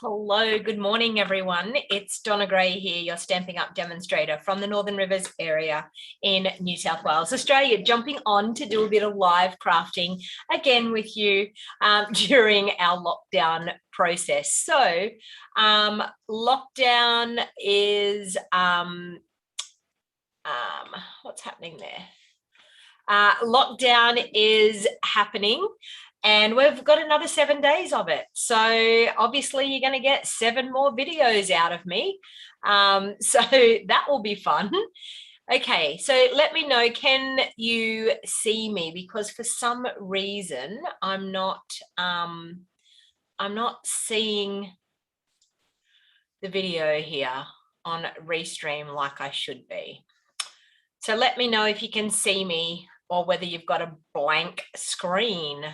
Hello, good morning, everyone. It's Donna Gray here, your Stamping Up demonstrator from the Northern Rivers area in New South Wales, Australia, jumping on to do a bit of live crafting again with you during our lockdown process. So lockdown is, what's happening there? Lockdown is happening. And we've got another 7 days of it. So obviously you're going to get 7 more videos out of me. So that will be fun. Okay, so let me know, can you see me? Because for some reason I'm not seeing the video here on Restream like I should be. So let me know if you can see me or whether you've got a blank screen.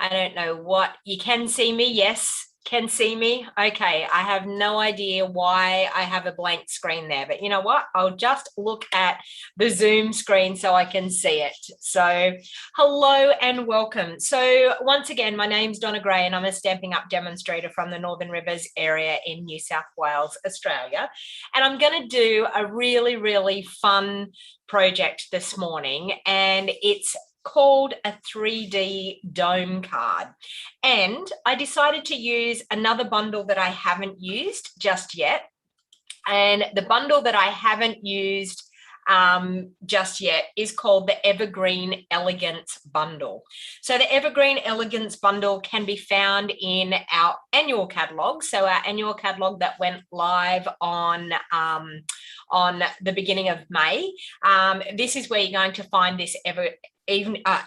I don't know what, you can see me, yes, can see me. Okay, I have no idea why I have a blank screen there, but you know what? I'll just look at the Zoom screen so I can see it. So hello and welcome. So once again, my name's Donna Gray and I'm a Stamping Up demonstrator from the Northern Rivers area in New South Wales, Australia. And I'm going to do a really, really fun project this morning, and it's called a 3D dome card. And I decided to use another bundle that I haven't used just yet. And the bundle that I haven't used just yet is called the Evergreen Elegance bundle. So the Evergreen Elegance bundle can be found in our annual catalog. So our annual catalog that went live on the beginning of May. This is where you're going to find this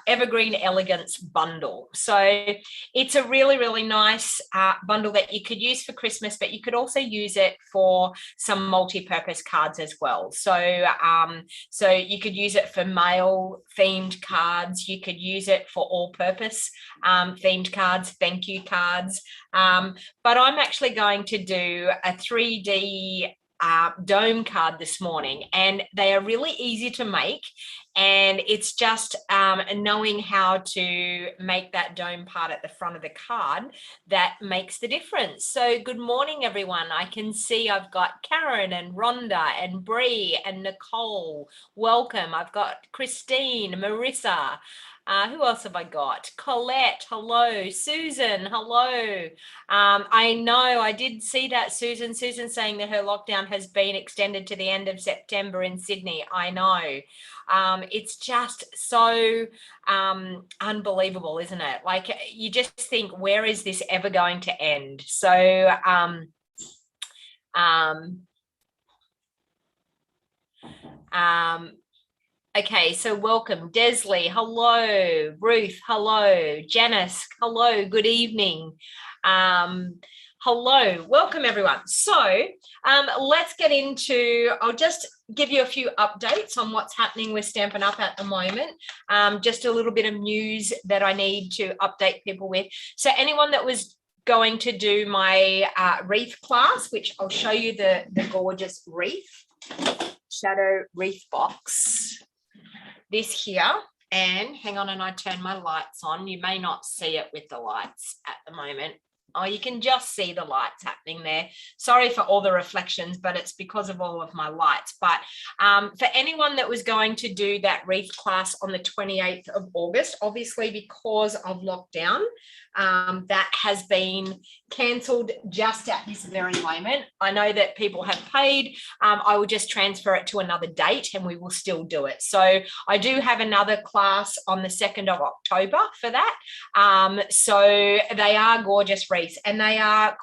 Evergreen Elegance bundle. So it's a really, really nice bundle that you could use for Christmas, but you could also use it for some multi-purpose cards as well. So so you could use it for mail themed cards. You could use it for all-purpose themed cards, thank you cards. But I'm actually going to do a 3D dome card this morning, and they are really easy to make, and it's just knowing how to make that dome part at the front of the card that makes the difference. So good morning, everyone. I can see I've got Karen and Rhonda and Bree and Nicole. Welcome. I've got Christine, Marissa. Who else have I got? Colette, hello. Susan, hello. I know I did see that, Susan. Susan saying that her lockdown has been extended to the end of September in Sydney. I know. It's just so unbelievable, isn't it? Like, you just think, where is this ever going to end? So okay, so welcome. Desley, hello. Ruth, hello. Janice, hello. Good evening. Hello, welcome everyone. So let's get into, I'll just give you a few updates on what's happening with Stampin' Up at the moment. Just a little bit of news that I need to update people with. So anyone that was going to do my wreath class, which I'll show you the gorgeous wreath, shadow wreath box. This here, and hang on, and I turn my lights on. You may not see it with the lights at the moment. Oh, you can just see the lights happening there. Sorry for all the reflections, but it's because of all of my lights. But for anyone that was going to do that wreath class on the 28th of August, obviously because of lockdown, that has been cancelled just at this very moment. I know that people have paid. I will just transfer it to another date and we will still do it. So I do have another class on the 2nd of October for that. So they are gorgeous wreaths, and they are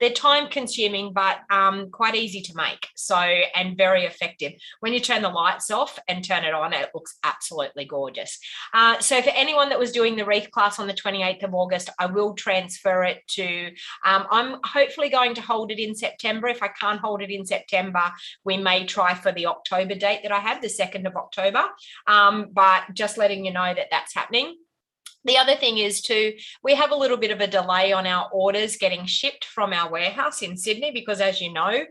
they're time consuming, but quite easy to make. So, and very effective. When you turn the lights off and turn it on, it looks absolutely gorgeous. So for anyone that was doing the wreath class on the 28th of August, I will transfer it to, I'm hopefully going to hold it in September. If I can't hold it in September, we may try for the October date that I have, the 2nd of October. But just letting you know that that's happening. The other thing is we have a little bit of a delay on our orders getting shipped from our warehouse in Sydney, because as you know,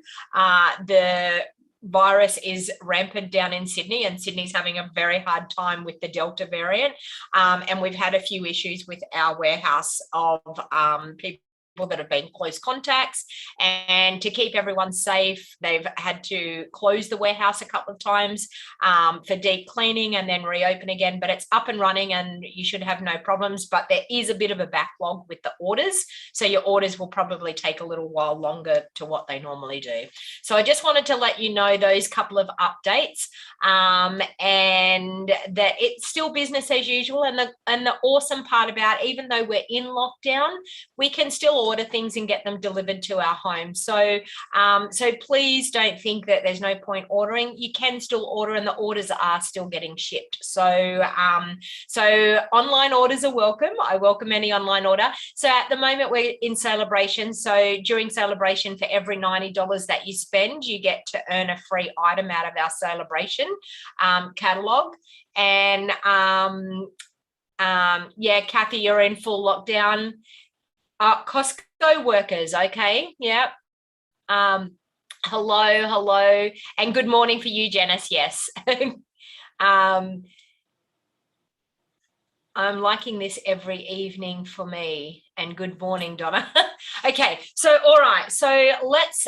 the virus is rampant down in Sydney, and Sydney's having a very hard time with the Delta variant. And we've had a few issues with our warehouse of people that have been close contacts, and to keep everyone safe, they've had to close the warehouse a couple of times for deep cleaning and then reopen again, but it's up and running and you should have no problems. But there is a bit of a backlog with the orders, so your orders will probably take a little while longer to what they normally do. So I just wanted to let you know those couple of updates, and that it's still business as usual. And the awesome part about, even though we're in lockdown, we can still order things and get them delivered to our home. So please don't think that there's no point ordering. You can still order, and the orders are still getting shipped. So online orders are welcome. I welcome any online order. So at the moment we're in celebration. So during celebration, for every $90 that you spend, you get to earn a free item out of our celebration catalog. And yeah, Kathy, you're in full lockdown. Costco workers, okay, yep. Hello, and good morning for you, Janice. Yes. I'm liking this every evening for me. And good morning, Donna. Okay, so all right, so let's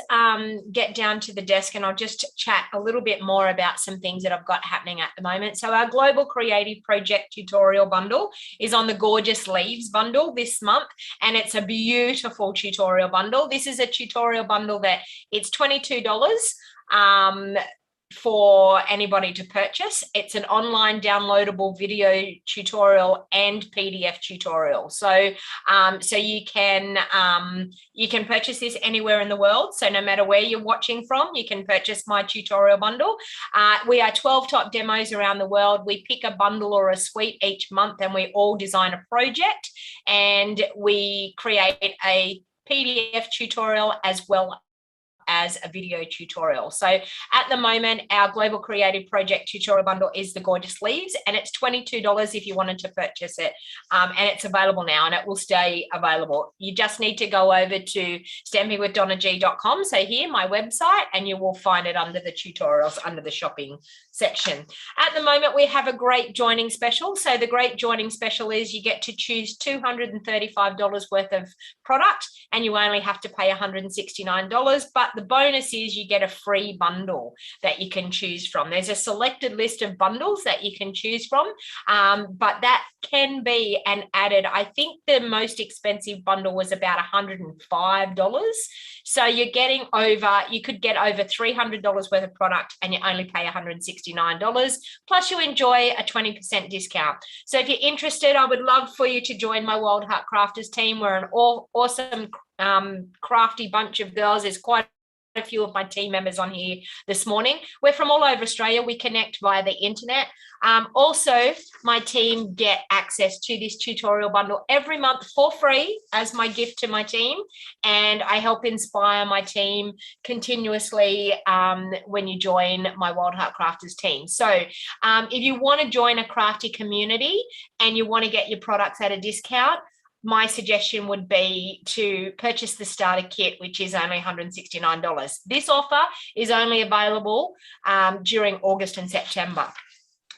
get down to the desk, and I'll just chat a little bit more about some things that I've got happening at the moment. So our Global Creative Project tutorial bundle is on the Gorgeous Leaves bundle this month, and it's a beautiful tutorial bundle. This is a tutorial bundle that it's $22 for anybody to purchase. It's an online downloadable video tutorial and PDF tutorial. So you can purchase this anywhere in the world. So no matter where you're watching from, you can purchase my tutorial bundle. We are 12 top demos around the world. We pick a bundle or a suite each month, and we all design a project, and we create a PDF tutorial as well as a video tutorial. So at the moment, our Global Creative Project tutorial bundle is the Gorgeous Leaves, and it's $22 if you wanted to purchase it. And it's available now, and it will stay available. You just need to go over to stampingwithdonnag.com. So here, my website, and you will find it under the tutorials, under the shopping section. At the moment, we have a great joining special. So the great joining special is you get to choose $235 worth of product, and you only have to pay $169. But the bonus is you get a free bundle that you can choose from. There's a selected list of bundles that you can choose from, but that can be an added. I think the most expensive bundle was about $105. So you're getting over, you could get over $300 worth of product, and you only pay $169. Plus you enjoy a 20% discount. So if you're interested, I would love for you to join my Wild Heart Crafters team. We're an awesome crafty bunch of girls. There's quite a few of my team members on here this morning. We're from all over Australia. We connect via the internet. Also, my team get access to this tutorial bundle every month for free as my gift to my team, and I help inspire my team continuously when you join my Wild Heart Crafters team. So if you want to join a crafty community and you want to get your products at a discount, my suggestion would be to purchase the starter kit, which is only $169. This offer is only available during August and September.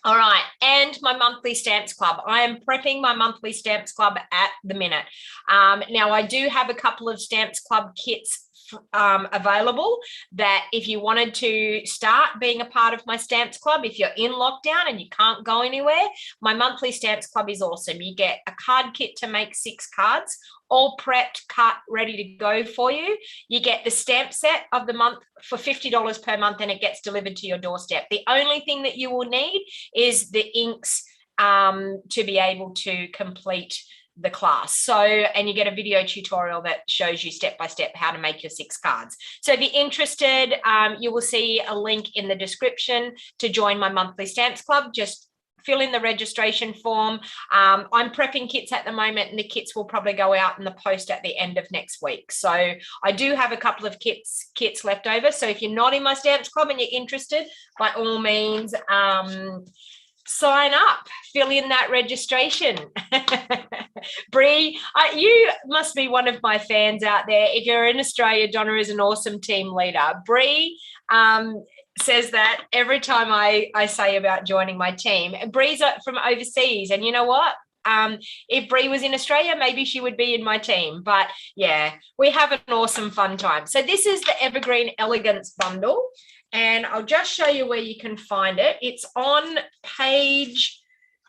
All right, and my monthly stamps club. I am prepping my monthly stamps club at the minute. Now, I do have a couple of stamps club kits available that if you wanted to start being a part of my stamps club, if you're in lockdown and you can't go anywhere, my monthly stamps club is awesome. You get a card kit to make 6 cards, all prepped, cut, ready to go for you. You get the stamp set of the month for $50 per month, and it gets delivered to your doorstep. The only thing that you will need is the inks to be able to complete the class. So, and you get a video tutorial that shows you step by step how to make your 6 cards. So if you're interested, you will see a link in the description to join my monthly stamps club. Just fill in the registration form. I'm prepping kits at the moment, and the kits will probably go out in the post at the end of next week. So I do have a couple of kits left over. So if you're not in my stamps club and you're interested, by all means, sign up, fill in that registration. Bree, you must be one of my fans out there. If you're in Australia, Donna is an awesome team leader. Bree says that every time I say about joining my team. And Bree's from overseas, and you know what? If Bree was in Australia, maybe she would be in my team. But yeah, we have an awesome fun time. So this is the Evergreen Elegance bundle, and I'll just show you where you can find it. It's on page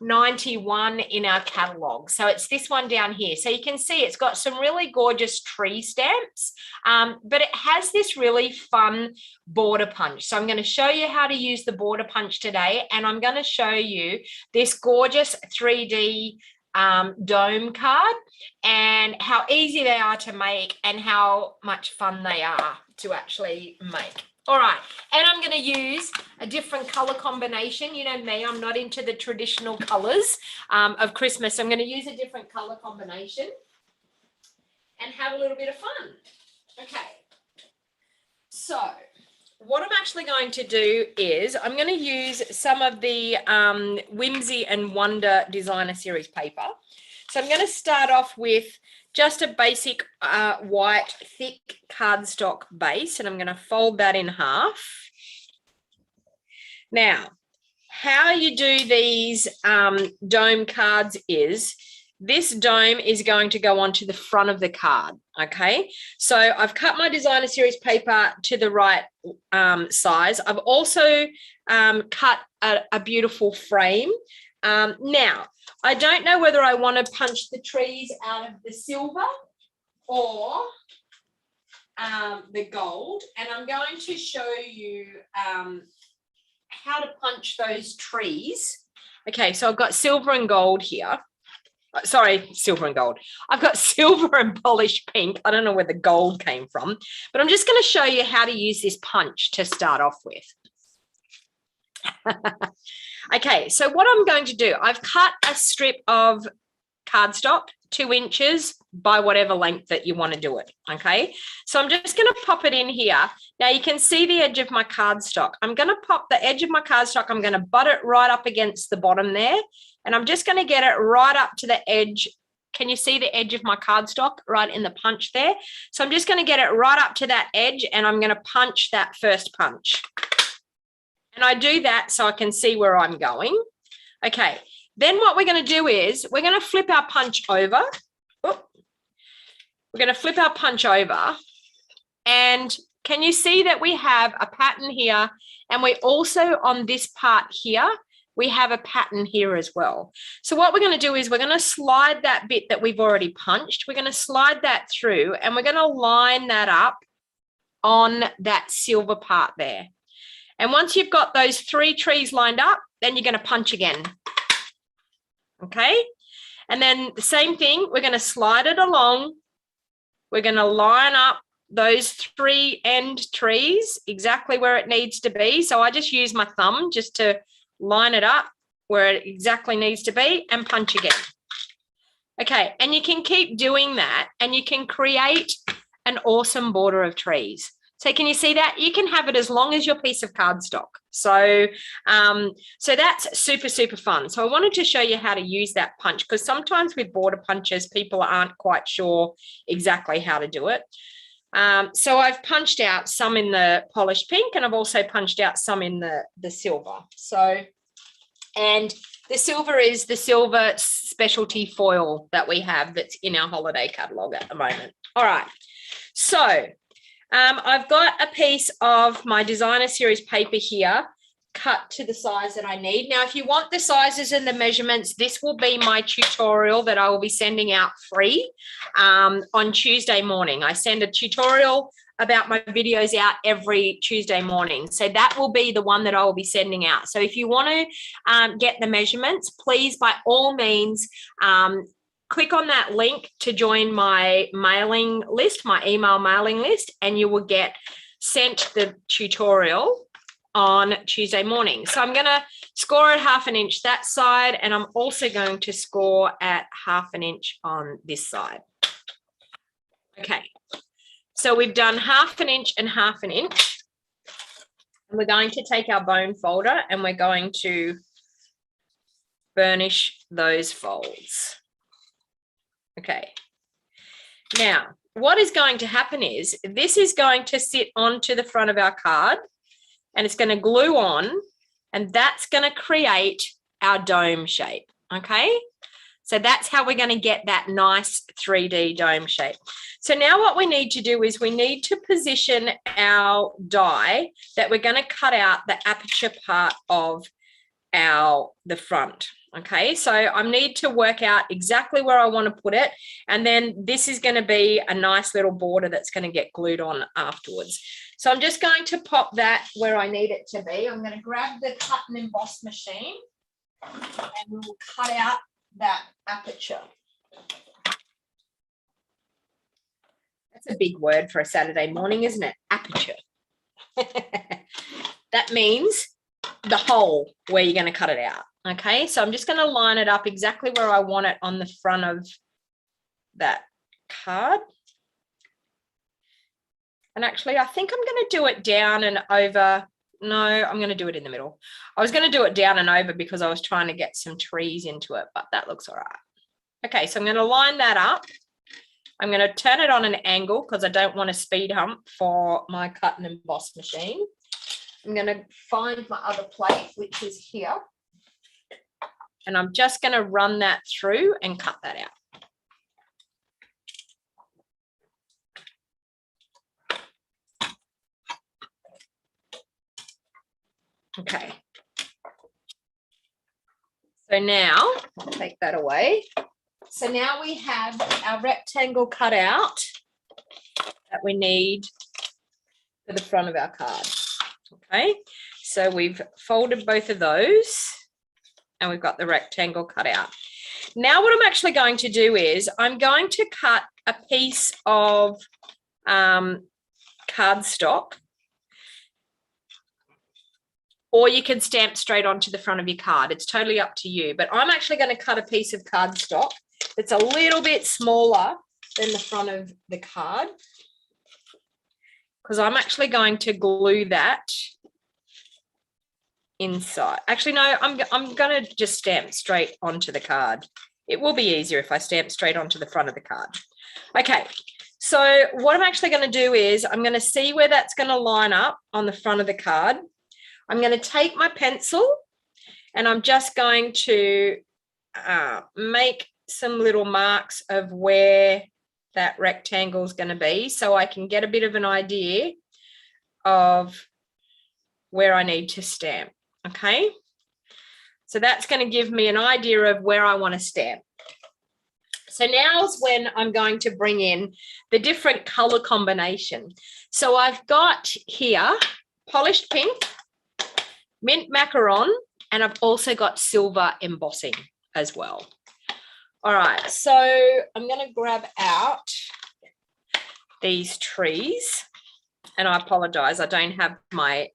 91 in our catalog. So it's this one down here. So you can see it's got some really gorgeous tree stamps, but it has this really fun border punch. So I'm going to show you how to use the border punch today, and I'm going to show you this gorgeous 3D dome card and how easy they are to make and how much fun they are to actually make. All right, and I'm going to use a different color combination. You know me, I'm not into the traditional colors of Christmas. I'm going to use a different color combination and have a little bit of fun. Okay, so what I'm actually going to do is I'm going to use some of the Whimsy and Wonder Designer Series paper. So I'm going to start off with just a basic white thick cardstock base, and I'm going to fold that in half. Now, how you do these dome cards is this dome is going to go onto the front of the card, okay? So I've cut my Designer Series paper to the right size. I've also cut a beautiful frame. Now, I don't know whether I want to punch the trees out of the silver or the gold, and I'm going to show you how to punch those trees. Okay, so I've got silver and gold here. Sorry, silver and gold. I've got silver and polished pink. I don't know where the gold came from, but I'm just going to show you how to use this punch to start off with. Okay, so what I'm going to do, I've cut a strip of cardstock 2 inches by whatever length that you want to do it, okay? So I'm just going to pop it in here. Now you can see the edge of my cardstock. I'm going to pop the edge of my cardstock, I'm going to butt it right up against the bottom there, and I'm just going to get it right up to the edge. Can you see the edge of my cardstock right in the punch there? So I'm just going to get it right up to that edge, and I'm going to punch that first punch. And I do that so I can see where I'm going. Okay, then what we're going to do is we're going to flip our punch over. We're going to flip our punch over. And can you see that we have a pattern here? And we also, on this part here, we have a pattern here as well. So what we're going to do is we're going to slide that bit that we've already punched. We're going to slide that through, and we're going to line that up on that silver part there. And once you've got those 3 trees lined up, then you're going to punch again. Okay? And then the same thing, we're going to slide it along. We're going to line up those 3 end trees exactly where it needs to be. So I just use my thumb just to line it up where it exactly needs to be and punch again. Okay, and you can keep doing that, and you can create an awesome border of trees. So can you see that? You can have it as long as your piece of cardstock. So, so that's super, super fun. So I wanted to show you how to use that punch, because sometimes with border punches, people aren't quite sure exactly how to do it. So I've punched out some in the polished pink, and I've also punched out some in the silver. So, and the silver is the silver specialty foil that we have that's in our holiday catalogue at the moment. All right. So I've got a piece of my Designer Series paper here cut to the size that I need. Now, if you want the sizes and the measurements, this will be my tutorial that I will be sending out free on Tuesday morning. I send a tutorial about my videos out every Tuesday morning. So that will be the one that I will be sending out. So if you want to get the measurements, please, by all means, click on that link to join my mailing list, my email mailing list, and you will get sent the tutorial on Tuesday morning. So I'm going to score at 1/2 inch that side, and I'm also going to score at 1/2 inch on this side. Okay, so we've done 1/2 inch and 1/2 inch. And we're going to take our bone folder and we're going to burnish those folds. Okay, now what is going to happen is this is going to sit onto the front of our card, and it's going to glue on, and that's going to create our dome shape. Okay, So that's how we're going to get that nice 3D dome shape. So now what we need to do is we need to position our die that we're going to cut out the aperture part of the front. Okay, so I need to work out exactly where I want to put it. And then this is going to be a nice little border that's going to get glued on afterwards. So I'm just going to pop that where I need it to be. I'm going to grab the cut and emboss machine and we'll cut out that aperture. That's a big word for a Saturday morning, isn't it? Aperture. That means the hole where you're going to cut it out. Okay, so I'm just going to line it up exactly where I want it on the front of that card. And actually, I think I'm going to do it down and over. No, I'm going to do it in the middle. I was going to do it down and over because I was trying to get some trees into it, but that looks all right. Okay, so I'm going to line that up. I'm going to turn it on an angle because I don't want a speed hump for my cut and emboss machine. I'm going to find my other plate, which is here. And I'm just going to run that through and cut that out. Okay. So now, I'll take that away. So now we have our rectangle cut out that we need for the front of our card. Okay, so we've folded both of those and we've got the rectangle cut out. Now what I'm actually going to do is I'm going to cut a piece of cardstock, or you can stamp straight onto the front of your card. It's totally up to you, but I'm actually going to cut a piece of cardstock that's a little bit smaller than the front of the card because I'm actually going to glue that inside. Actually, no, I'm going to just stamp straight onto the card. It will be easier if I stamp straight onto the front of the card. Okay, so what I'm actually going to do is I'm going to see where that's going to line up on the front of the card. I'm going to take my pencil and I'm just going to make some little marks of where that rectangle is going to be so I can get a bit of an idea of where I need to stamp. Okay, so that's going to give me an idea of where I want to stamp. So now's when I'm going to bring in the different color combination. So I've got here polished pink, mint macaron, and I've also got silver embossing as well. All right, so I'm going to grab out these trees, and I apologize, I don't have my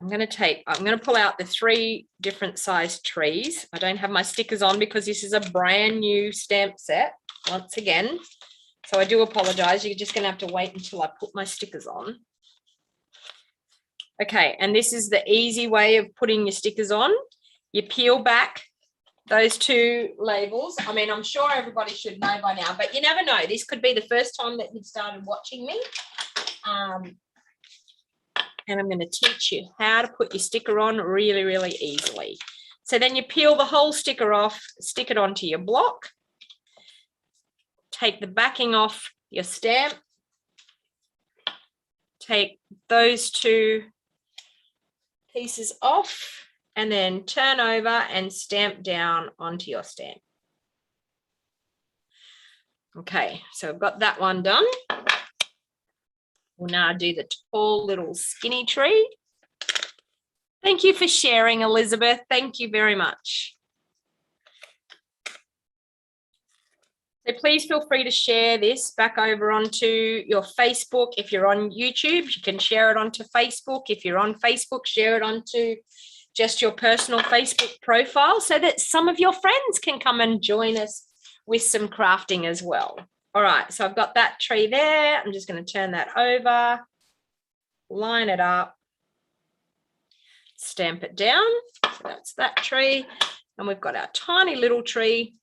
I'm going to pull out the 3 different size trees. I don't have my stickers on because this is a brand new stamp set once again. So I do apologize. You're just going to have to wait until I put my stickers on. Okay, and this is the easy way of putting your stickers on. You peel back those 2 labels. I mean, I'm sure everybody should know by now, but you never know. This could be the first time that you've started watching me. And I'm going to teach you how to put your sticker on really, really easily. So then you peel the whole sticker off, stick it onto your block, take the backing off your stamp, take those 2 pieces off, and then turn over and stamp down onto your stamp. Okay, so I've got that one done. We'll now do the tall little skinny tree. Thank you for sharing, Elizabeth. Thank you very much. So please feel free to share this back over onto your Facebook. If you're on YouTube, you can share it onto Facebook. If you're on Facebook, share it onto just your personal Facebook profile so that some of your friends can come and join us with some crafting as well. All right, so I've got that tree there. I'm just going to turn that over, line it up, stamp it down. So that's that tree. And we've got our tiny little tree.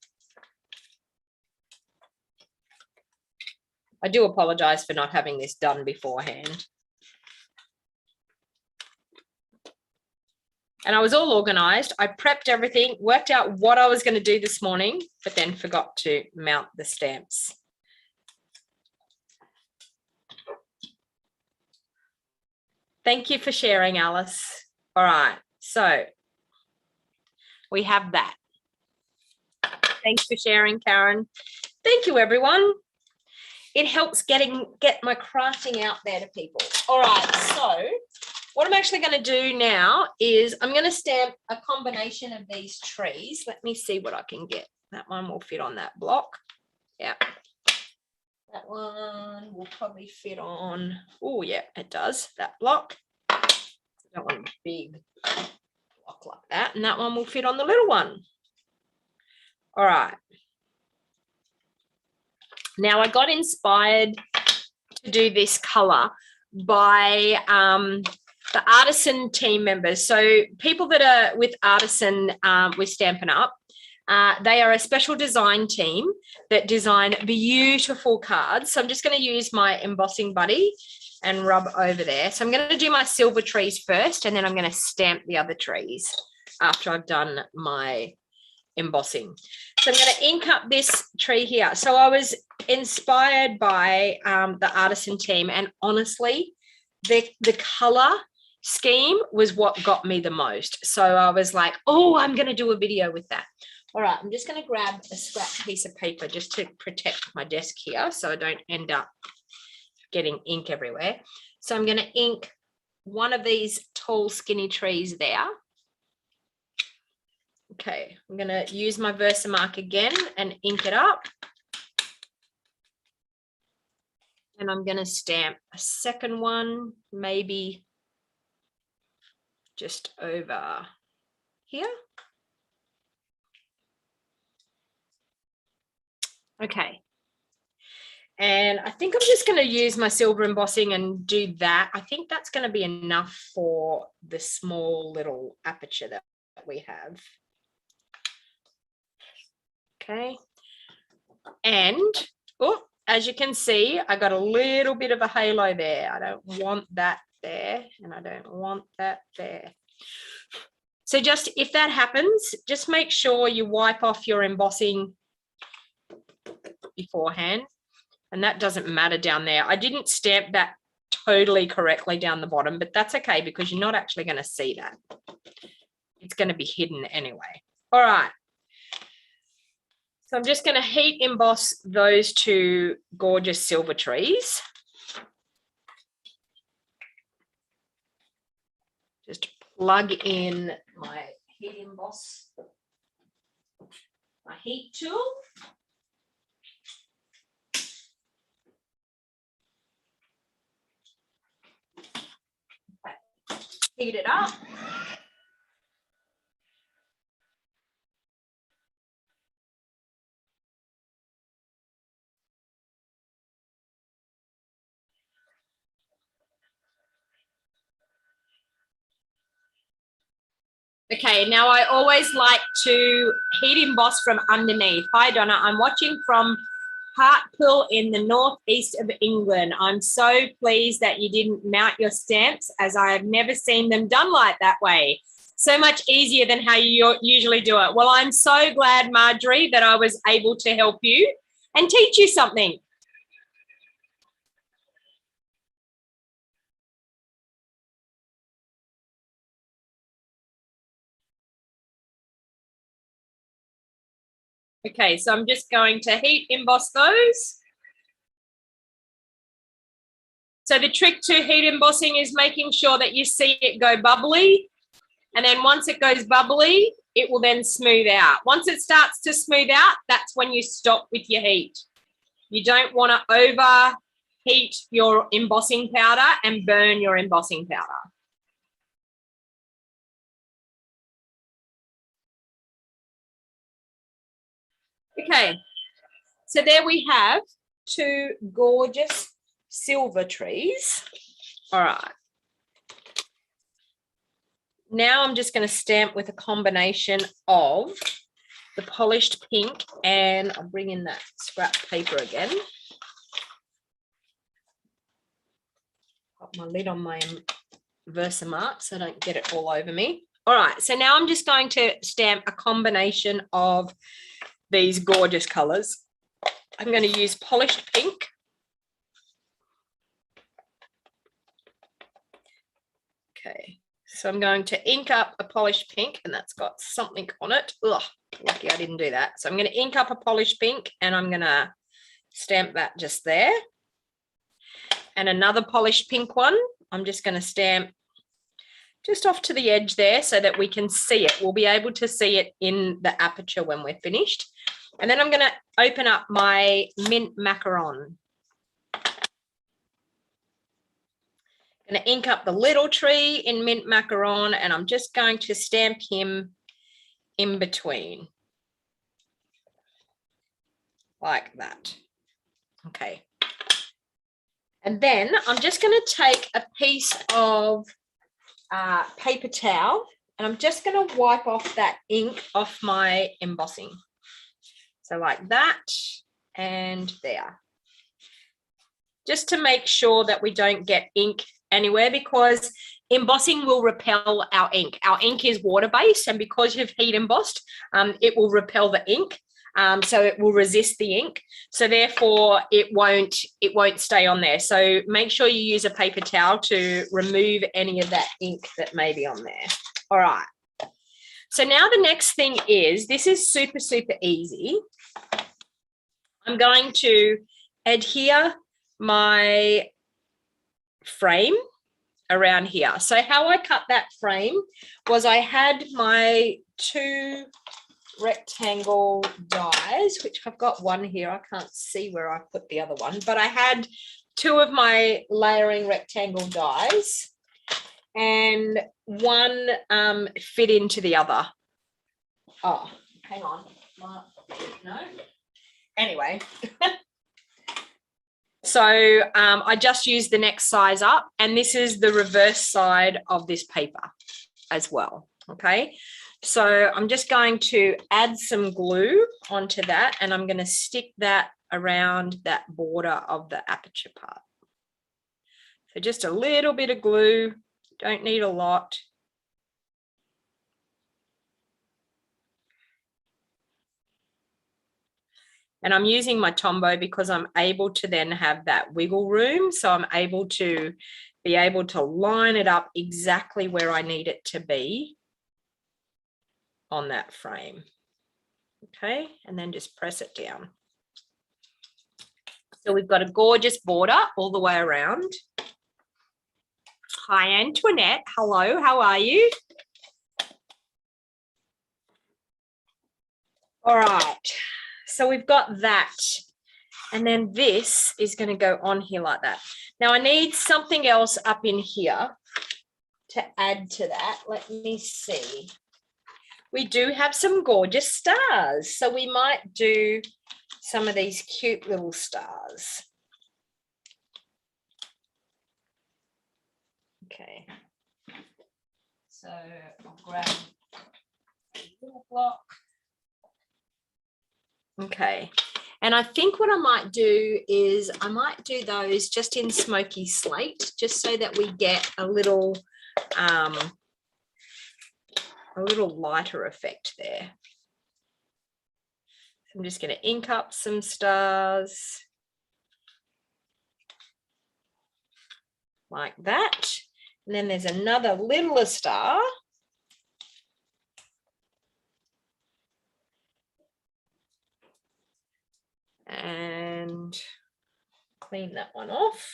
I do apologize for not having this done beforehand. and I was all organized. I prepped everything, worked out what I was going to do this morning, but then forgot to mount the stamps. Thank you for sharing, Alice. All right, so we have that. Thanks for sharing, Karen. Thank you, everyone. It helps get my crafting out there to people. All right, so what I'm actually going to do now is I'm going to stamp a combination of these trees. Let me see what I can get. That one will fit on that block. Yeah. That one will probably fit on. Oh, yeah, it does. That block. I don't want a big block like that. And that one will fit on the little one. All right. Now, I got inspired to do this color by the Artisan team members. So people that are with Artisan with Stampin' Up, they are a special design team that design beautiful cards. So I'm just going to use my embossing buddy and rub over there. So I'm going to do my silver trees first, and then I'm going to stamp the other trees after I've done my embossing. So I'm going to ink up this tree here. So I was inspired by the Artisan team, and honestly, the color scheme was what got me the most. So I was like, oh, I'm going to do a video with that. All right, I'm just going to grab a scrap piece of paper just to protect my desk here so I don't end up getting ink everywhere. So I'm going to ink one of these tall, skinny trees there. Okay, I'm going to use my Versamark again and ink it up. And I'm going to stamp a second one, maybe just over here. Okay. And I think I'm just going to use my silver embossing and do that. I think that's going to be enough for the small little aperture that we have. Okay. And, oh, as you can see, I got a little bit of a halo there. I don't want that there, and I don't want that there. So just if that happens, just make sure you wipe off your embossing beforehand. And that doesn't matter down there. I didn't stamp that totally correctly down the bottom, but that's okay because you're not actually going to see that. It's going to be hidden anyway. All right. So I'm just going to heat emboss those two gorgeous silver trees. Just plug in my heat emboss, my heat tool. Heat it up. Okay, now I always like to heat emboss from underneath. Hi, Donna. I'm watching from Hartlepool in the northeast of England. I'm so pleased that you didn't mount your stamps, as I have never seen them done like that way. So much easier than how you usually do it. Well, I'm so glad, Marjorie, that I was able to help you and teach you something. Okay, so I'm just going to heat emboss those. So the trick to heat embossing is making sure that you see it go bubbly. And then once it goes bubbly, it will then smooth out. Once it starts to smooth out, that's when you stop with your heat. You don't want to overheat your embossing powder and burn your embossing powder. Okay, so there we have two gorgeous silver trees. All right. Now I'm just going to stamp with a combination of the polished pink, and I'll bring in that scrap paper again. Got my lid on my Versamark so I don't get it all over me. All right, so now I'm just going to stamp a combination of these gorgeous colors. I'm going to use polished pink. Okay, so I'm going to ink up a polished pink, and that's got something on it. Ugh, lucky I didn't do that. So I'm going to ink up a polished pink, and I'm going to stamp that just there. And another polished pink one, I'm just going to stamp just off to the edge there so that we can see it. We'll be able to see it in the aperture when we're finished. And then I'm going to open up my mint macaron. I'm going to ink up the little tree in mint macaron, and I'm just going to stamp him in between. Like that. Okay. And then I'm just going to take a piece of paper towel, and I'm just going to wipe off that ink off my embossing. So like that and there. Just to make sure that we don't get ink anywhere, because embossing will repel our ink. Our ink is water-based, and because you've heat embossed, it will repel the ink. So it will resist the ink. So therefore it won't stay on there. So make sure you use a paper towel to remove any of that ink that may be on there. All right. So now the next thing is, this is super, super easy. I'm going to adhere my frame around here. So how I cut that frame was, I had my 2 rectangle dies, which I've got one here. I can't see where I put the other one, but I had 2 of my layering rectangle dies, and one fit into the other. Oh, hang on. No. Anyway. So I just used the next size up, and this is the reverse side of this paper as well. Okay. So I'm just going to add some glue onto that, and I'm going to stick that around that border of the aperture part. So just a little bit of glue, don't need a lot. And I'm using my Tombow because I'm able to then have that wiggle room. So I'm able to line it up exactly where I need it to be on that frame. Okay, and then just press it down. So we've got a gorgeous border all the way around. Hi, Antoinette. Hello, how are you? All right, so we've got that. And then this is going to go on here like that. Now I need something else up in here to add to that. Let me see. We do have some gorgeous stars, so we might do some of these cute little stars. Okay, so I'll grab a little block. Okay, and I think what I might do is I might do those just in smoky slate, just so that we get a little lighter effect there. I'm just going to ink up some stars like that. And then there's another littler star. And clean that one off,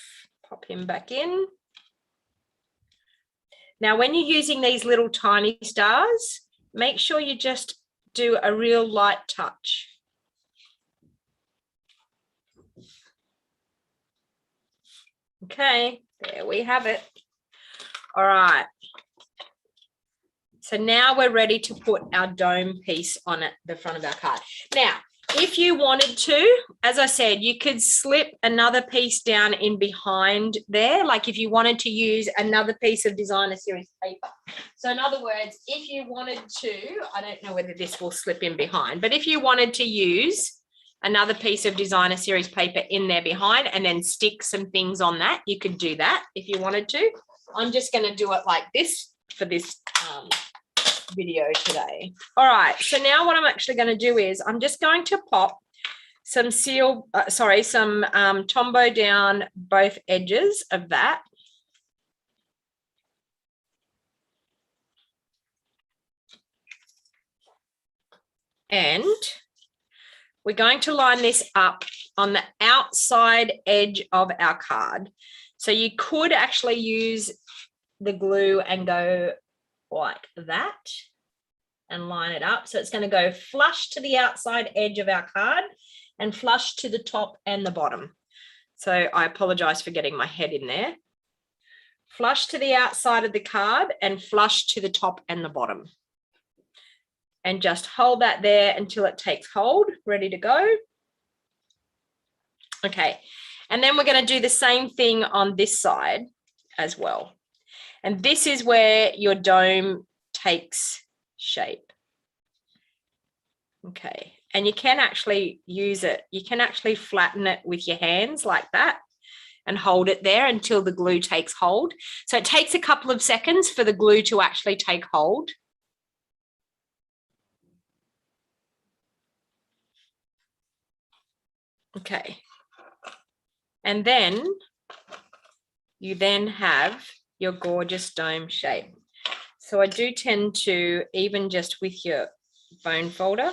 pop him back in. Now, when you're using these little tiny stars, make sure you just do a real light touch. Okay, there we have it. All right. So now we're ready to put our dome piece on it, the front of our card. Now, if you wanted to, as I said, you could slip another piece down in behind there, like if you wanted to use another piece of designer series paper. So in other words, if you wanted to, I don't know whether this will slip in behind, but if you wanted to use another piece of designer series paper in there behind and then stick some things on that, you could do that if you wanted to. I'm just going to do it like this for this video today. All right, so now what I'm actually going to do is I'm just going to pop some Tombow down both edges of that. And we're going to line this up on the outside edge of our card. So you could actually use the glue and go like that and line it up. So it's going to go flush to the outside edge of our card and flush to the top and the bottom. So I apologize for getting my head in there. Flush to the outside of the card and flush to the top and the bottom. And just hold that there until it takes hold, ready to go. Okay, and then we're going to do the same thing on this side as well. And this is where your dome takes shape. Okay, and you can actually use it. You can actually flatten it with your hands like that and hold it there until the glue takes hold. So it takes a couple of seconds for the glue to actually take hold. Okay, and then you then have your gorgeous dome shape. So I do tend to, even just with your bone folder,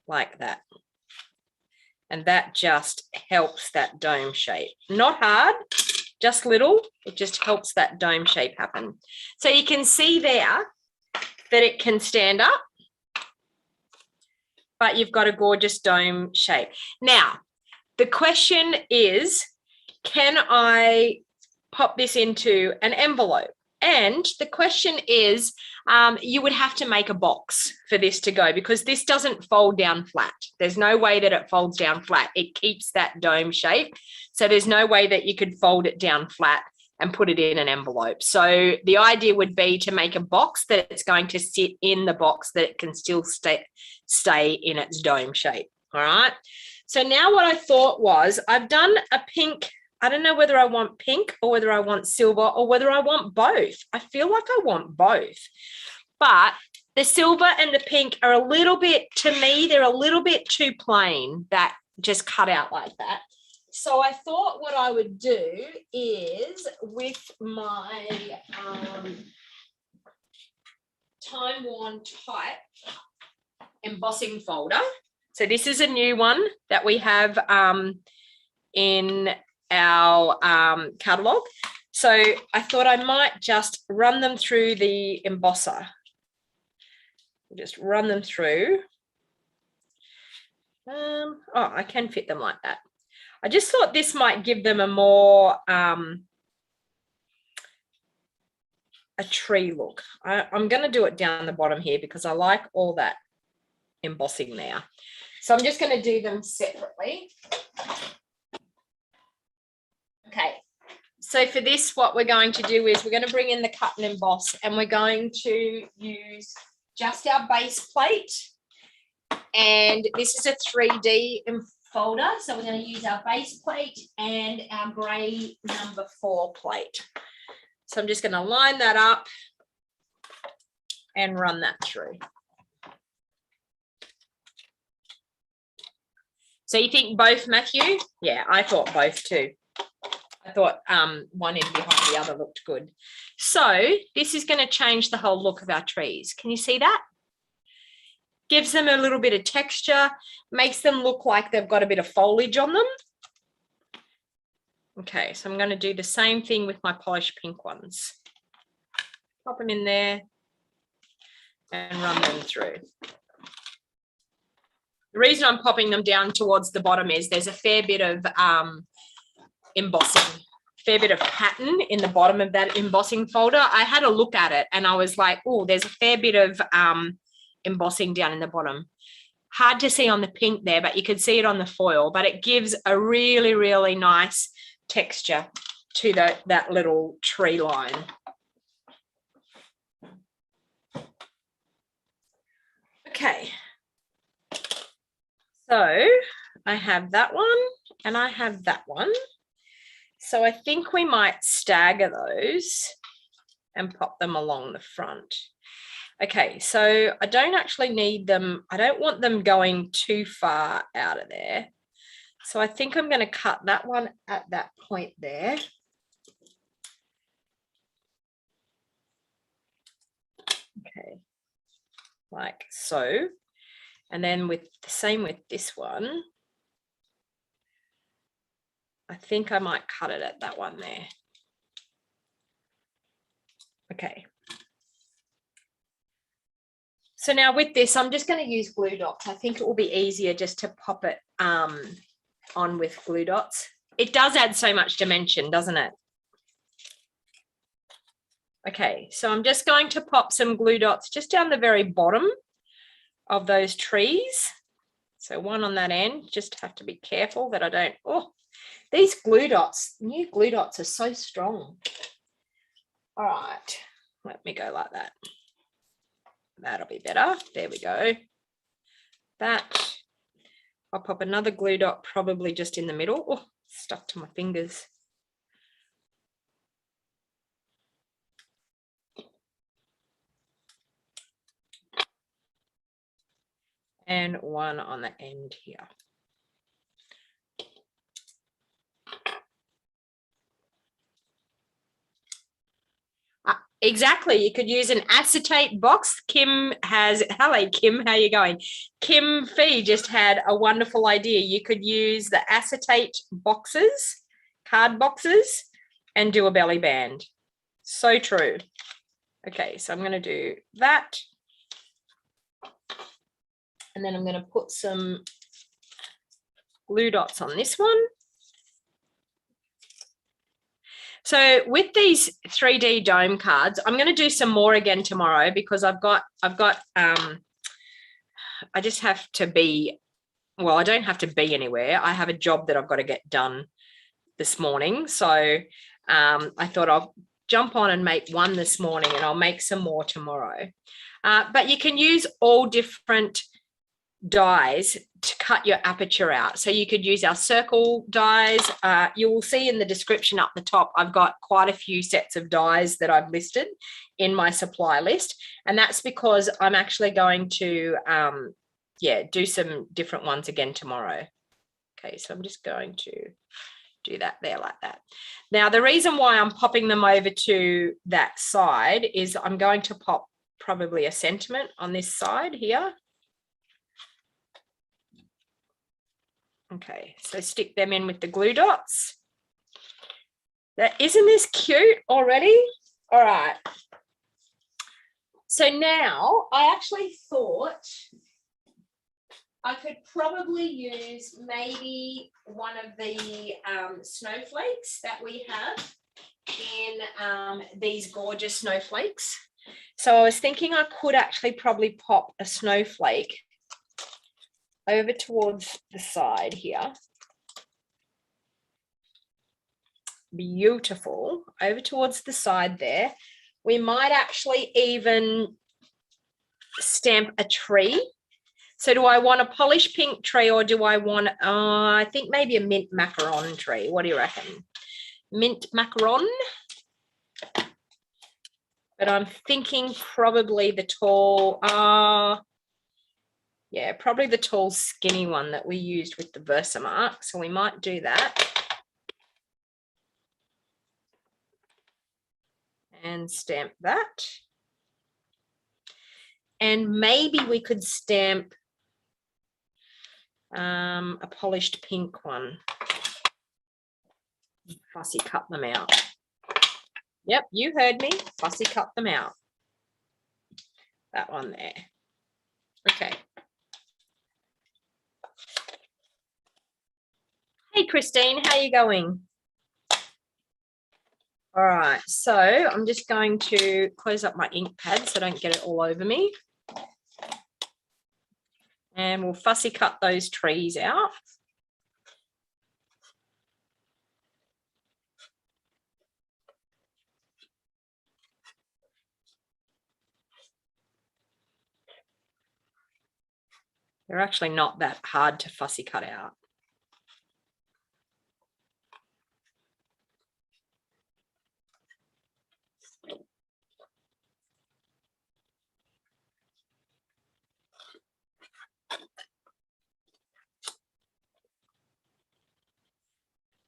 like that. And that just helps that dome shape. Not hard, just little. It just helps that dome shape happen. So you can see there that it can stand up, but you've got a gorgeous dome shape. Now, the question is, can I pop this into an envelope? And the question is, you would have to make a box for this to go because this doesn't fold down flat. There's no way that it folds down flat. It keeps that dome shape. So there's no way that you could fold it down flat and put it in an envelope. So the idea would be to make a box that it's going to sit in the box that it can still stay in its dome shape. All right. So now what I thought was I've done a pink. I don't know whether I want pink or whether I want silver or whether I want both. I feel like I want both. But the silver and the pink are a little bit, to me, they're a little bit too plain, that just cut out like that. So I thought what I would do is with my Time Worn Type embossing folder. So this is a new one that we have in our catalog. So I thought I might just run them through the embosser. Just run them through. Oh, I can fit them like that. I just thought this might give them a more a tree look. I'm going to do it down the bottom here because I like all that embossing there. So I'm just going to do them separately. Okay, so for this, what we're going to do is we're going to bring in the cut and emboss, and we're going to use just our base plate. And this is a 3D folder, so we're going to use our base plate and our grey number 4 plate. So I'm just going to line that up and run that through. So you think both, Matthew? Yeah, I thought both too. I thought one in behind the other looked good. So this is going to change the whole look of our trees. Can you see that? Gives them a little bit of texture, makes them look like they've got a bit of foliage on them. Okay, so I'm going to do the same thing with my polished pink ones. Pop them in there and run them through. The reason I'm popping them down towards the bottom is there's a fair bit of embossing, fair bit of pattern in the bottom of that embossing folder. I had a look at it and I was like, oh, there's a fair bit of embossing down in the bottom. Hard to see on the pink there, but you could see it on the foil, but it gives a really, really nice texture to that little tree line. Okay. So I have that one and I have that one. So I think we might stagger those and pop them along the front. Okay, so I don't actually need them. I don't want them going too far out of there. So I think I'm going to cut that one at that point there. Okay, like so. And then with the same with this one, I think I might cut it at that one there. Okay. So now with this, I'm just going to use glue dots. I think it will be easier just to pop it on with glue dots. It does add so much dimension, doesn't it? Okay, so I'm just going to pop some glue dots just down the very bottom of those trees. So one on that end, just have to be careful that I don't, oh, these glue dots, new glue dots are so strong. All right, let me go like that. That'll be better. There we go. That. I'll pop another glue dot probably just in the middle. Oh, stuck to my fingers. And one on the end here. Exactly. You could use an acetate box. Kim has, hello, Kim, how you going? Kim Fee just had a wonderful idea. You could use the acetate boxes, card boxes, and do a belly band. So true. Okay, so I'm going to do that. And then I'm going to put some glue dots on this one. So with these 3D dome cards, I'm going to do some more again tomorrow because I just have to be, well, I don't have to be anywhere. I have a job that I've got to get done this morning. So I thought I'll jump on and make one this morning and I'll make some more tomorrow. But you can use all different dies to cut your aperture out. So you could use our circle dies. You will see in the description up the top, I've got quite a few sets of dies that I've listed in my supply list. And that's because I'm actually going to, do some different ones again tomorrow. Okay, so I'm just going to do that there like that. Now, the reason why I'm popping them over to that side is I'm going to pop probably a sentiment on this side here. Okay, so stick them in with the glue dots. Isn't this cute already? All right. So now I actually thought I could probably use maybe one of the snowflakes that we have in these gorgeous snowflakes. So I was thinking I could actually probably pop a snowflake over towards the side here. Beautiful. Over towards the side there. We might actually even stamp a tree. So do I want a polished pink tree or do I want, I think maybe a mint macaron tree. What do you reckon? Mint macaron? But I'm thinking probably the tall, yeah, probably the tall skinny one that we used with the Versamark. So we might do that. And stamp that. And maybe we could stamp a polished pink one. Fussy cut them out. Yep, you heard me. Fussy cut them out. That one there. Okay. Hey, Christine, how are you going? All right, so I'm just going to close up my ink pad so I don't get it all over me. And we'll fussy cut those trees out. They're actually not that hard to fussy cut out.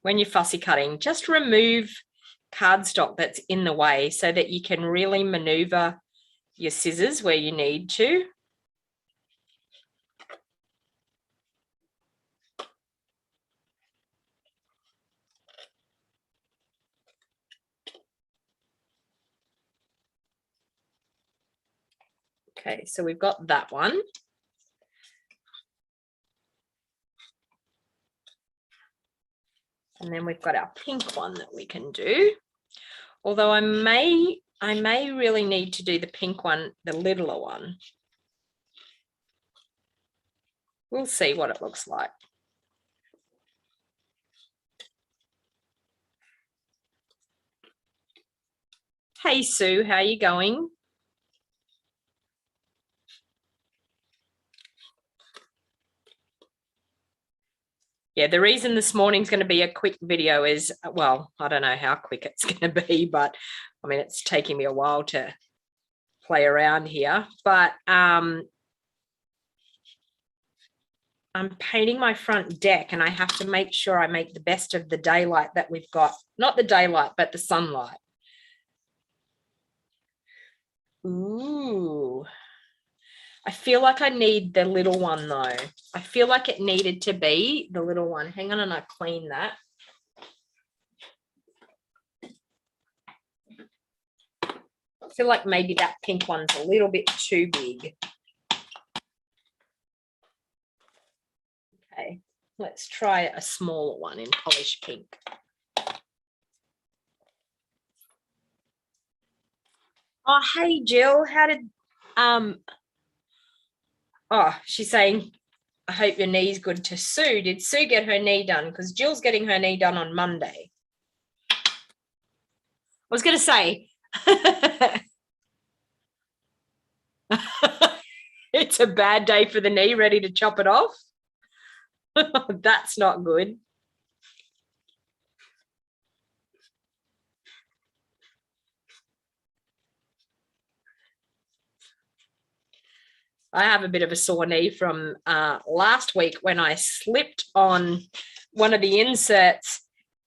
when you're fussy cutting, just remove cardstock that's in the way so that you can really maneuver your scissors where you need to. Okay, so we've got that one. And then we've got our pink one that we can do. Although I may really need to do the pink one, the littler one. We'll see what it looks like. Hey Sue, how are you going? Yeah, the reason this morning's going to be a quick video is, well, I don't know how quick it's going to be, but I mean, it's taking me a while to play around here, but I'm painting my front deck and I have to make sure I make the best of the daylight that we've got. Not the daylight, but the sunlight. Ooh. I feel like I need the little one though. I feel like it needed to be the little one. Hang on, and I clean that. I feel like maybe that pink one's a little bit too big. Okay, let's try a smaller one in polished pink. Oh, hey Jill, how did oh, she's saying, I hope your knee's good to Sue. Did Sue get her knee done? Because Jill's getting her knee done on Monday. I was going to say, it's a bad day for the knee, ready to chop it off. That's not good. I have a bit of a sore knee from last week when I slipped on one of the inserts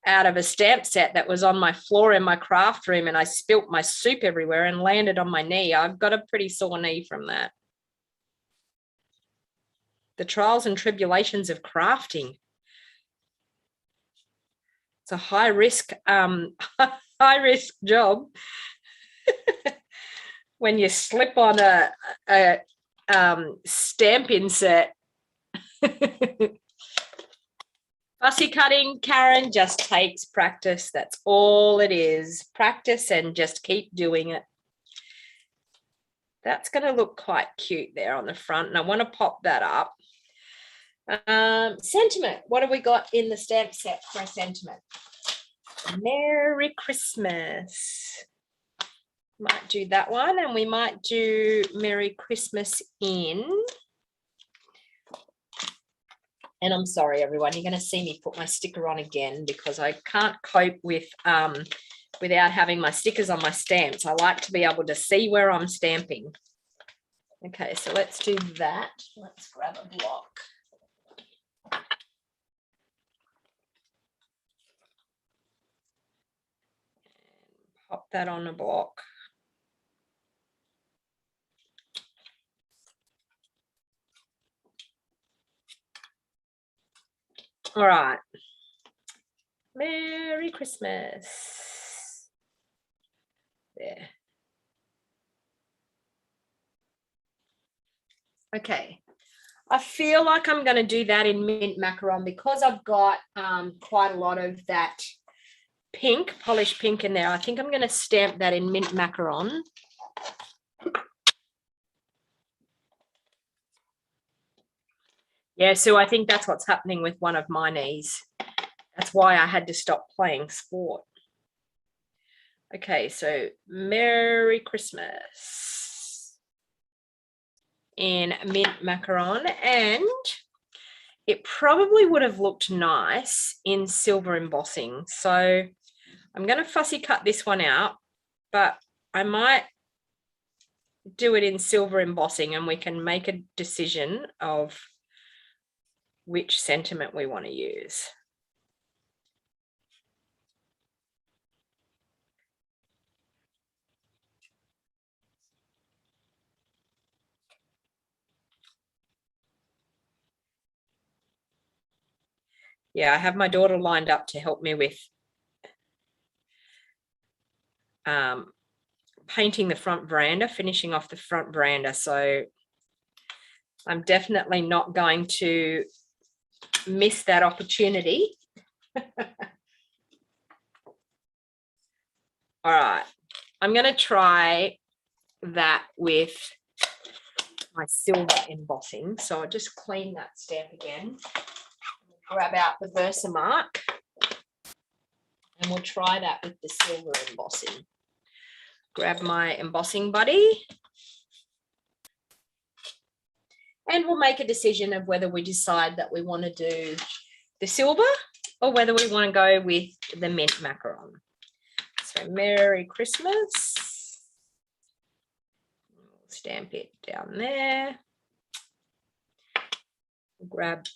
out of a stamp set that was on my floor in my craft room, and I spilt my soup everywhere and landed on my knee. I've got a pretty sore knee from that. The trials and tribulations of crafting. It's a high risk job. When you slip on a stamp insert. Fussy cutting, Karen, just takes practice. That's all it is. Practice and just keep doing it. That's going to look quite cute there on the front, and I want to pop that up. Sentiment. What have we got in the stamp set for a sentiment? Merry Christmas. Might do that one, and we might do Merry Christmas in. And I'm sorry, everyone, you're going to see me put my sticker on again because I can't cope with without having my stickers on my stamps. I like to be able to see where I'm stamping. Okay, so let's do that. Let's grab a block. Pop that on a block. All right. Merry Christmas. There. Okay. I feel like I'm going to do that in mint macaron because I've got quite a lot of that pink, polished pink in there. I think I'm going to stamp that in mint macaron. Yeah, so I think that's what's happening with one of my knees. That's why I had to stop playing sport. Okay, so Merry Christmas in mint macaron, and it probably would have looked nice in silver embossing. So I'm going to fussy cut this one out, but I might do it in silver embossing and we can make a decision of which sentiment we want to use. Yeah, I have my daughter lined up to help me with painting the front veranda, finishing off the front veranda. So I'm definitely not going to miss that opportunity. All right, I'm going to try that with my silver embossing. So I'll just clean that stamp again. Grab out the Versamark and we'll try that with the silver embossing. Grab my embossing buddy and we'll make a decision of whether we decide that we want to do the silver or whether we want to go with the mint macaron. So Merry Christmas. We'll stamp it down there. Grab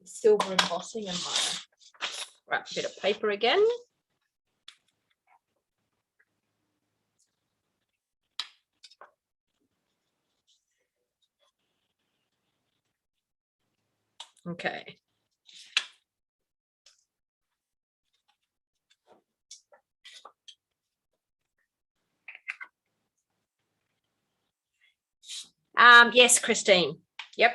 the silver embossing and my wrap bit of paper again. Okay. Yes, Christine. Yep.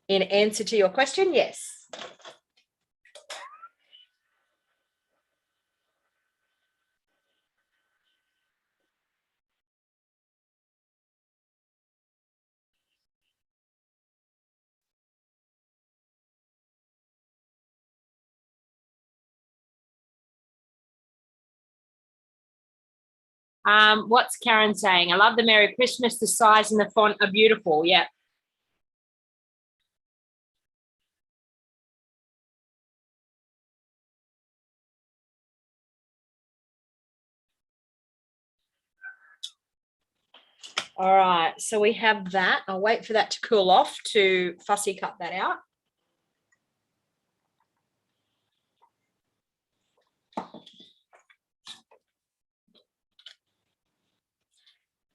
In answer to your question, yes. What's Karen saying? I love the Merry Christmas. The size and the font are beautiful. Yeah. All right, so we have that. I'll wait for that to cool off to fussy cut that out.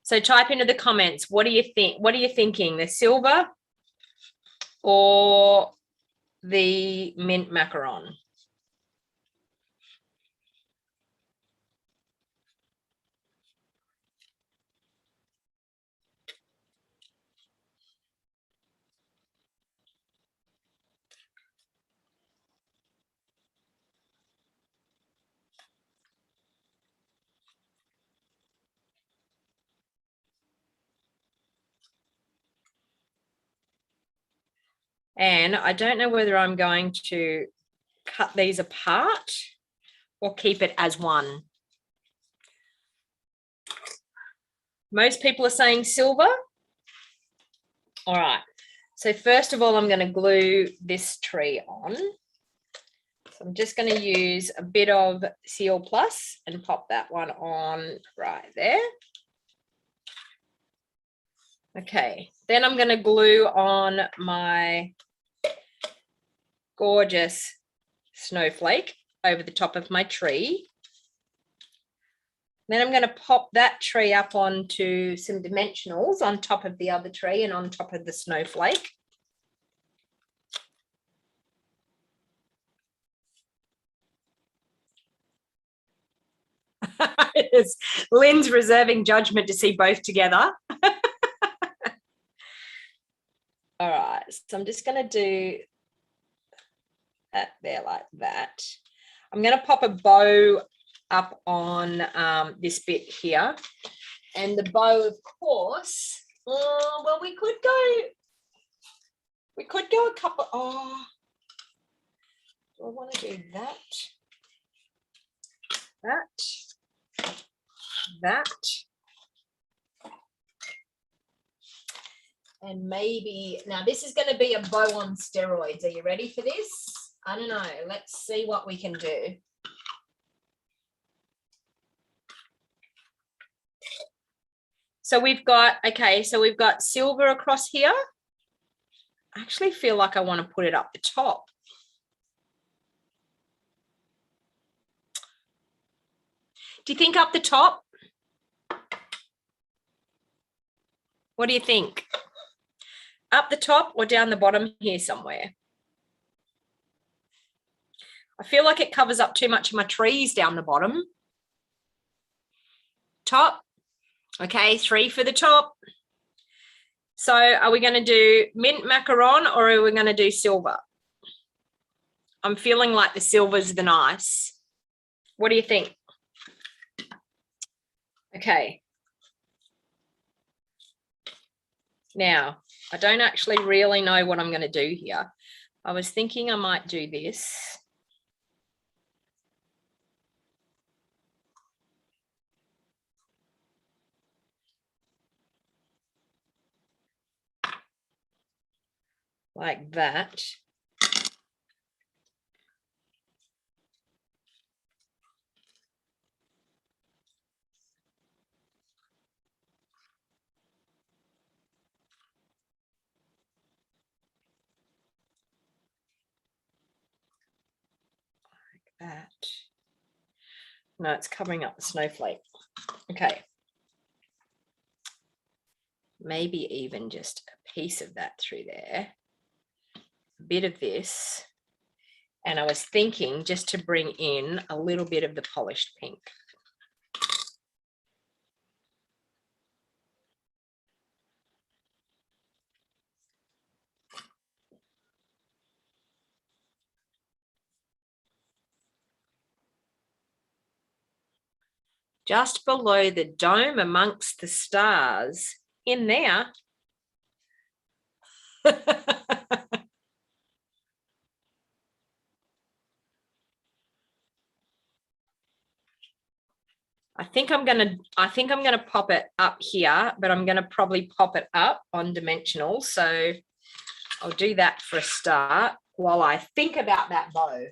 So type into the comments, what do you think? What are you thinking? The silver or the mint macaron? And I don't know whether I'm going to cut these apart or keep it as one. Most people are saying silver. All right. So first of all, I'm going to glue this tree on. So I'm just going to use a bit of Seal Plus and pop that one on right there. Okay, then I'm going to glue on my gorgeous snowflake over the top of my tree. Then I'm going to pop that tree up onto some dimensionals on top of the other tree and on top of the snowflake. Lynn's reserving judgment to see both together. All right, so I'm just going to do that there like that. I'm going to pop a bow up on this bit here. And the bow, of course, well, we could go a couple, do I want to do that? That. And maybe, now this is going to be a bow on steroids. Are you ready for this? I don't know. Let's see what we can do. So we've got, okay, so we've got silver across here. I actually feel like I want to put it up the top. Do you think up the top? What do you think? up the top or down the bottom here somewhere? I feel like it covers up too much of my trees down the bottom. Top. Okay, 3 for the top. So are we going to do mint macaron or are we going to do silver? I'm feeling like the silver's the nice. What do you think? Okay. Now, I don't actually really know what I'm going to do here. I was thinking I might do this. Like that. That. No, it's covering up the snowflake. Okay. Maybe even just a piece of that through there. A bit of this. And I was thinking just to bring in a little bit of the polished pink. Just below the dome amongst the stars in there. I think I'm gonna pop it up here, but I'm gonna probably pop it up on dimensional. So I'll do that for a start while I think about that bow.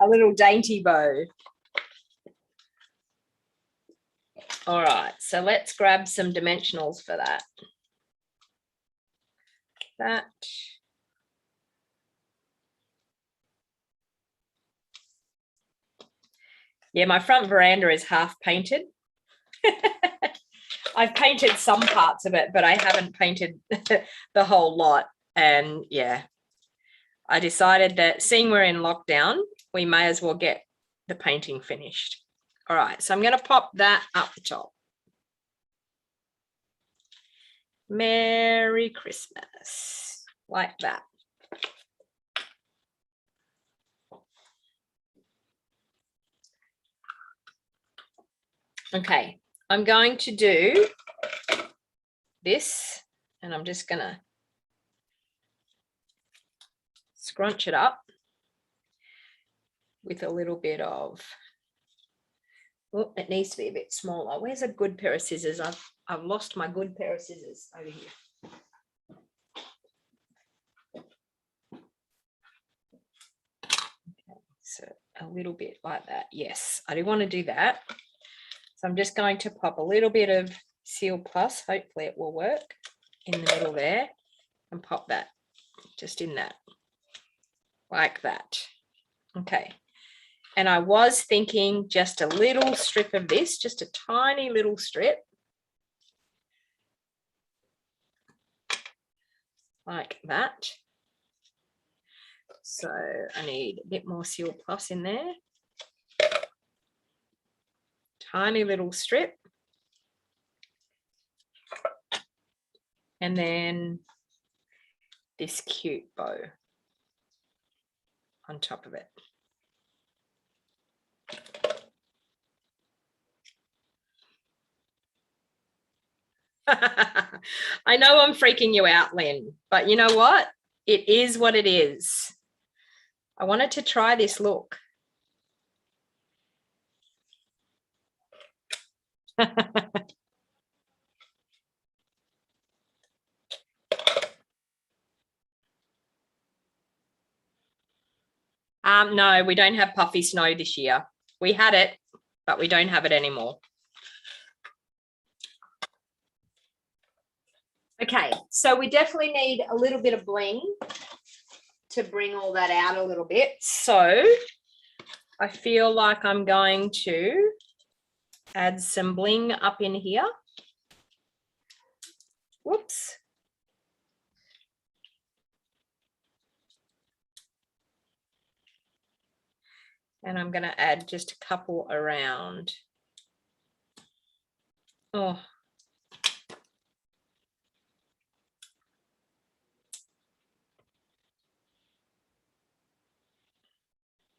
A little dainty bow. All right, so let's grab some dimensionals for that. That. Yeah, my front veranda is half painted. I've painted some parts of it, but I haven't painted the whole lot. And yeah, I decided that seeing we're in lockdown, we may as well get the painting finished. All right, so I'm going to pop that up the top. Merry Christmas, like that. Okay, I'm going to do this, and I'm just going to scrunch it up with a little bit of, oh, it needs to be a bit smaller. Where's a good pair of scissors? I've lost my good pair of scissors over here. Okay, so a little bit like that. Yes, I do want to do that. So I'm just going to pop a little bit of Seal Plus. Hopefully it will work in the middle there, and pop that just in that, like that. Okay. And I was thinking just a little strip of this, just a tiny little strip. Like that. So I need a bit more Seal Plus in there. Tiny little strip. And then this cute bow on top of it. I know I'm freaking you out, Lynn, but you know what? It is what it is. I wanted to try this look. No, we don't have puffy snow this year. We had it, but we don't have it anymore. Okay, so we definitely need a little bit of bling to bring all that out a little bit. So I feel like I'm going to add some bling up in here. Whoops. And I'm going to add just a couple around. Oh.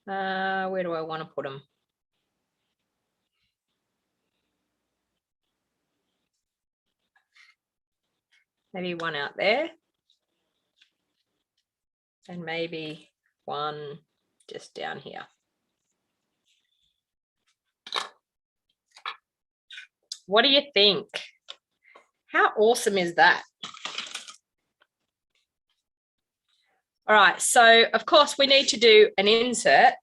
Where do I want to put them? Maybe one out there. And maybe one just down here. What do you think? How awesome is that? All right, so of course we need to do an insert,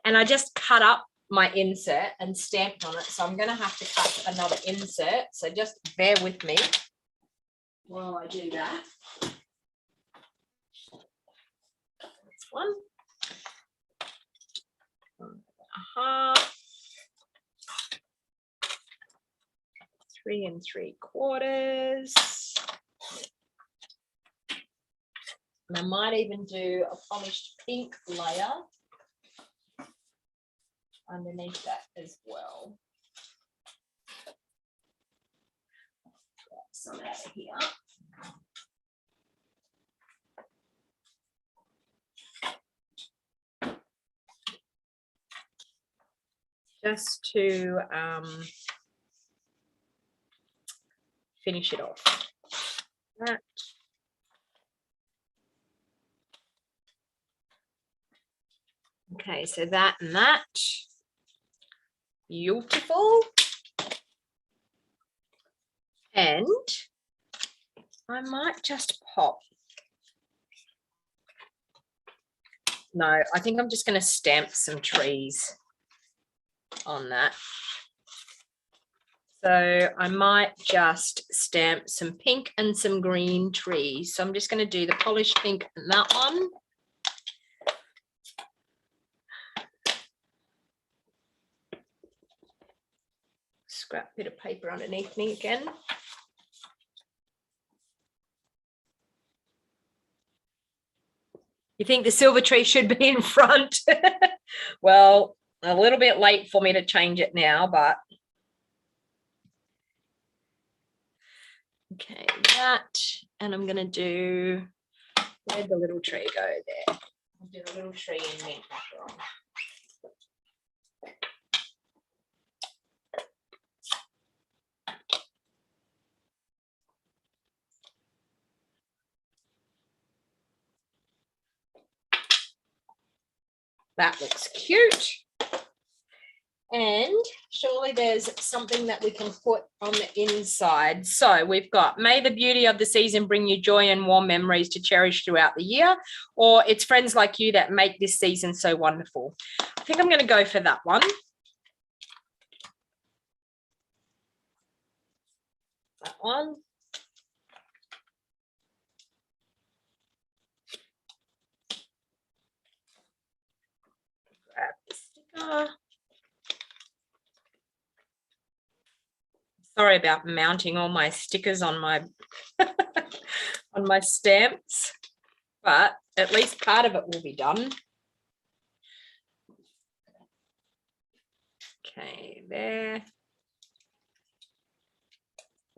and I just cut up my insert and stamped on it, so I'm going to have to cut another insert, so just bear with me while I do that. That's 1 1/2, 3 3/4. And I might even do a polished pink layer underneath that as well. Some out of here. Just to finish it off. That. Okay, so that and that. Beautiful. And I might just pop. No, I think I'm just going to stamp some trees on that. So I might just stamp some pink and some green trees. So I'm just going to do the polished pink and that one. Scrap bit of paper underneath me again. You think the silver tree should be in front? Well, a little bit late for me to change it now, but okay, that, and I'm going to do, where'd the little tree go there? I'll do the little tree in mint after all. That looks cute. And surely there's something that we can put on the inside. So we've got, may the beauty of the season bring you joy and warm memories to cherish throughout the year, or it's friends like you that make this season so wonderful. I think I'm going to go for that one. That one. Grab the sticker. Sorry about mounting all my stickers on my on my stamps, but at least part of it will be done. Okay, there.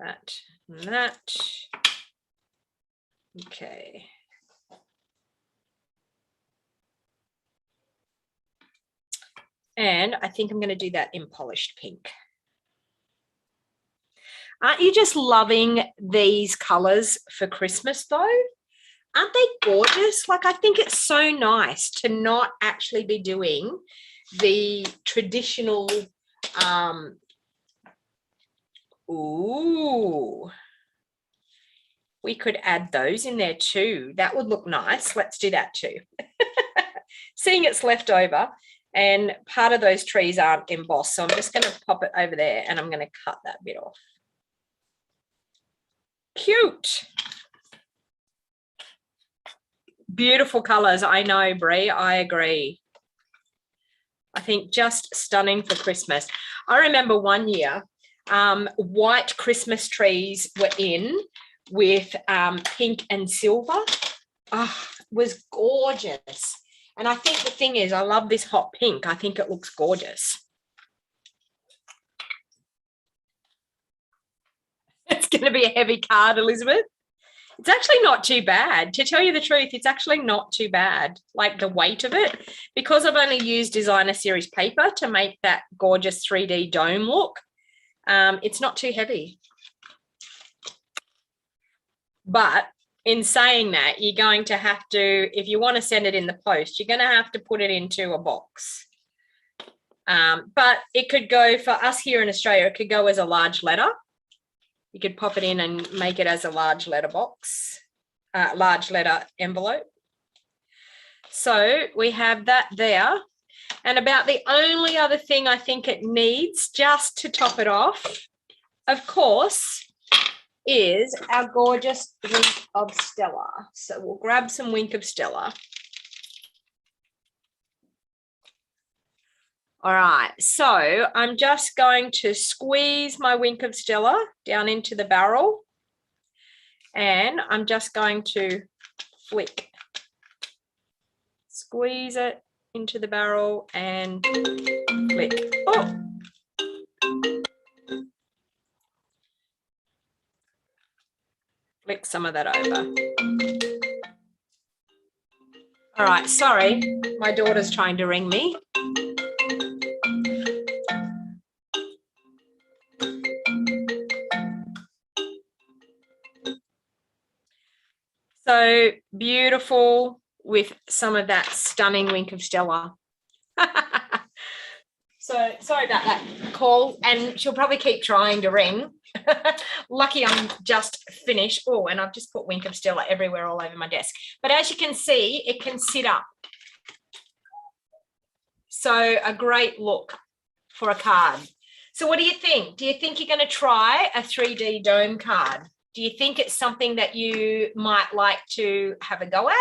That and that. Okay. And I think I'm going to do that in polished pink. Aren't you just loving these colors for Christmas though? Aren't they gorgeous? Like, I think it's so nice to not actually be doing the traditional, ooh, we could add those in there too. That would look nice. Let's do that too. Seeing it's left over and part of those trees aren't embossed. So I'm just going to pop it over there and I'm going to cut that bit off. Cute. Beautiful colors. I know, Brie. I agree. I think just stunning for Christmas. I remember one year, white Christmas trees were in with pink and silver. Oh, was gorgeous. And I think the thing is, I love this hot pink. I think it looks gorgeous. It's going to be a heavy card, Elizabeth. It's actually not too bad. To tell you the truth, it's actually not too bad, like the weight of it. Because I've only used designer series paper to make that gorgeous 3D dome look, it's not too heavy. But in saying that, you're going to have to, if you want to send it in the post, you're going to have to put it into a box. But it could go, for us here in Australia, it could go as a large letter. You could pop it in and make it as a large letter box, large letter envelope. So we have that there. And about the only other thing I think it needs, just to top it off, of course, is our gorgeous Wink of Stella. So we'll grab some Wink of Stella. All right, so I'm just going to squeeze my Wink of Stella down into the barrel, and I'm just going to flick, squeeze it into the barrel and flick. Oh, flick some of that over. All right, sorry, my daughter's trying to ring me. So beautiful with some of that stunning Wink of Stella. So sorry about that call, and she'll probably keep trying to ring. Lucky I'm just finished. Oh, and I've just put Wink of Stella everywhere all over my desk. But as you can see, it can sit up. So a great look for a card. So what do you think? Do you think you're going to try a 3D dome card? Do you think it's something that you might like to have a go at?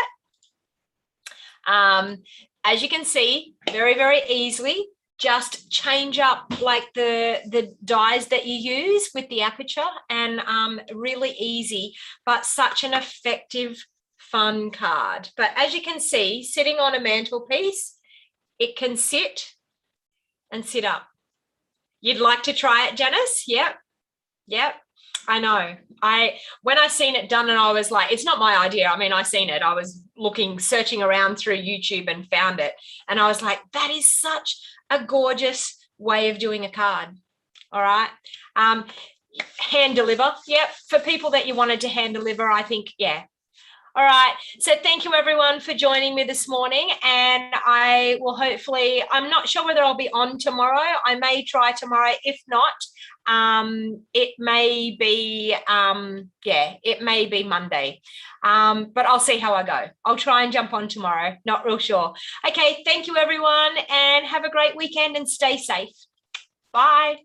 As you can see, very, very easily, just change up like the dies that you use with the aperture, and really easy, but such an effective, fun card. But as you can see, sitting on a mantelpiece, it can sit and sit up. You'd like to try it, Janice? Yep. Yep. I know. When I seen it done, and I was like, it's not my idea. I mean, I seen it. I was searching around through YouTube and found it. And I was like, that is such a gorgeous way of doing a card. All right. Hand deliver. Yep. For people that you wanted to hand deliver, I think, yeah. All right. So thank you, everyone, for joining me this morning. And I will hopefully, I'm not sure whether I'll be on tomorrow. I may try tomorrow. If not, it may be, it may be Monday. But I'll see how I go. I'll try and jump on tomorrow. Not real sure. Okay. Thank you, everyone. And have a great weekend and stay safe. Bye.